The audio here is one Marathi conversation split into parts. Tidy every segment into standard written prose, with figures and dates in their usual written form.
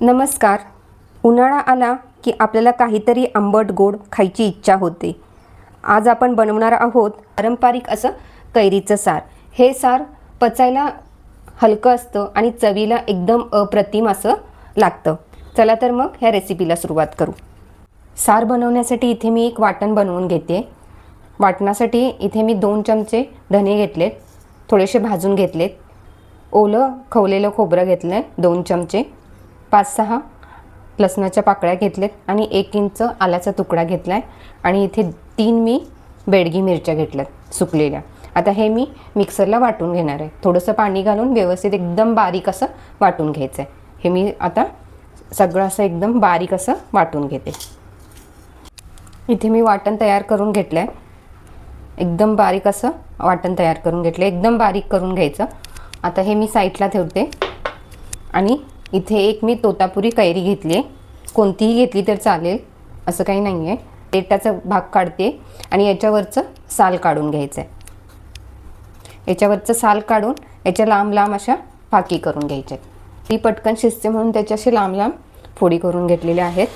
नमस्कार. उन्हाळा आला की आपल्याला काहीतरी आंबट गोड खायची इच्छा होते. आज आपण बनवणार आहोत पारंपरिक असं कैरीचं सार. हे सार पचायला हलकं असतं आणि चवीला एकदम अप्रतिम असं लागतं. चला तर मग ह्या रेसिपीला सुरुवात करू. सार बनवण्यासाठी इथे मी एक वाटण बनवून घेते. वाटणासाठी इथे मी 2 चमचे धने घेतलेत, थोडेसे भाजून घेतलेत. ओलं खवलेलं खोबरं घेतलं 2 चमचे, 5-6 लसणाच्या पाकळ्या घेतलेत आणि 1 इंच आल्याचा तुकडा घेतला आहे आणि इथे 3 मी बेडगी मिरच्या घेतल्यात सुकलेल्या. आता हे मी मिक्सरला वाटून घेणार आहे. थोडंसं पाणी घालून व्यवस्थित एकदम बारीक असं वाटून घ्यायचं आहे. हे मी आता सगळं असं एकदम बारीक असं वाटून घेते. इथे मी वाटण तयार करून घेतलं आहे. एकदम बारीक असं वाटण तयार करून घेतलं, एकदम बारीक करून घ्यायचं. आता हे मी साईडला ठेवते आणि इथे एक मी तोतापुरी कैरी घेतली आहे. कोणतीही घेतली तर चालेल, असं काही नाही आहे. देठाचा भाग काढते आणि याच्यावरचं साल काढून घ्यायचं आहे. याच्यावरचं साल काढून याच्या लांब लांब अशा फाकी करून घ्यायच्या आहेत. ती पटकन शिजते म्हणून त्याच्याशी लांब लांब फोडी करून घेतलेल्या आहेत.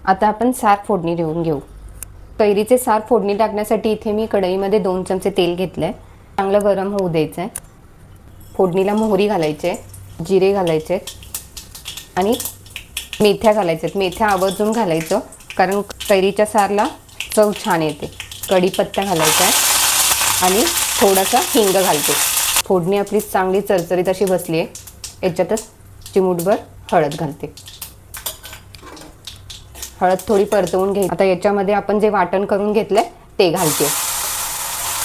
आता आपण सार फोडणी देऊन घेऊ. कैरीचे सार फोडणी टाकण्यासाठी इथे मी कढईमध्ये 2 चमचे तेल घेतलं आहे. चांगलं गरम होऊ द्यायचं आहे. फोडणीला मोहरी घालायची आहे, जिरे घालायचे आहेत आणि मेथ्या घालायच्या आहेत. मेथ्या आवर्जून घालायचं कारण कैरीच्या सारला चव छान येते. कढीपत्ता घालायचा आहे आणि थोडासा हिंग घालते. फोडणी आपली चांगली चरचरीत अशी बसली आहे. याच्यातच चिमूटभर हळद घालते. हळद थोडी परतवून घे. आता याच्यामध्ये आपण जे वाटण करून घेतलं आहे ते घालते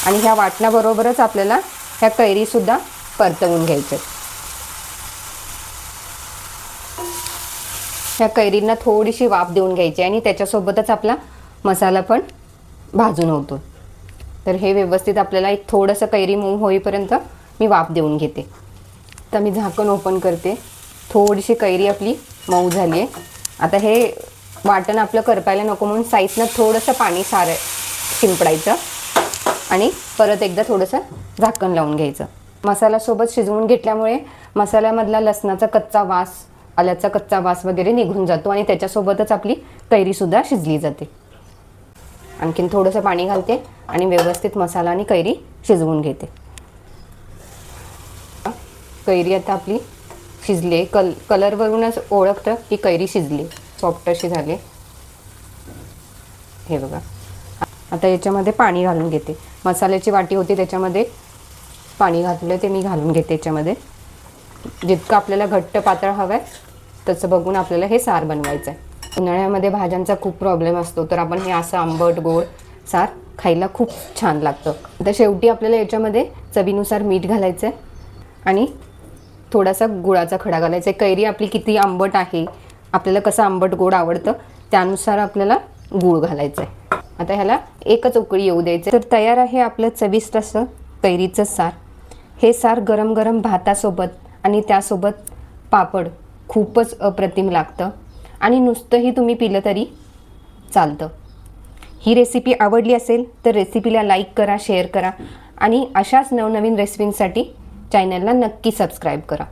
आणि ह्या वाटणाबरोबरच आपल्याला ह्या कैरीसुद्धा परतवून घ्यायच्या. ह्या कैरींना थोडीशी वाफ देऊन घ्यायची आणि त्याच्यासोबतच आपला मसाला पण भाजून होतो. तर हे व्यवस्थित आपल्याला एक थोडंसं कैरी मऊ होईपर्यंत मी वाफ देऊन घेते. तर मी झाकण ओपन करते. थोडीशी कैरी आपली मऊ झाली आहे. आता हे वाटण आपलं करपायला नको म्हणून साईडनं थोडंसं पाणी शिंपडायचं आणि परत एकदा थोडंसं झाकण लावून घ्यायचं. मसाल्यासोबत शिजवून घेतल्यामुळे मसाल्यामधला लसणाचा कच्चा वास, आल्याचा कच्चा वास वगैरे निघून जातो आणि त्याच्यासोबतच आपली कैरीसुद्धा शिजली जाते. आणखीन थोडंसं पाणी घालते आणि व्यवस्थित मसाला आणि कैरी शिजवून घेते. कैरी आता आपली शिजली आहे. कलरवरूनच ओळखतं की कैरी शिजली, सॉफ्ट अशी झाली. हे बघा. आता याच्यामध्ये पाणी घालून घेते. मसाल्याची वाटी होती त्याच्यामध्ये पाणी घातलं ते मी घालून घेते. याच्यामध्ये जितकं आपल्याला घट्ट पातळ हवं आहे तसं बघून आपल्याला हे सार बनवायचं आहे. उन्हाळ्यामध्ये भाज्यांचा खूप प्रॉब्लेम असतो, तर आपण हे असं आंबट गोड सार खायला खूप छान लागतं. आता शेवटी आपल्याला याच्यामध्ये चवीनुसार मीठ घालायचं आहे आणि थोडासा गुळाचा खडा घालायचा आहे. कैरी आपली किती आंबट आहे, आपल्याला कसं आंबट गोड आवडतं त्यानुसार आपल्याला गूळ घालायचं आहे. आता ह्याला एकच उकळी येऊ द्यायचं. तर तयार आहे आपलं चविष्ट असं कैरीचं सार. हे सार गरम गरम भातासोबत आणि त्यासोबत पापड खूपच अप्रतिम लागतं आणि नुसतंही तुम्ही पिलं तरी चालतं. ही रेसिपी आवडली असेल तर रेसिपीला लाईक करा, शेअर करा आणि अशाच नवनवीन रेसिपींसाठी चॅनलला नक्की सबस्क्राईब करा.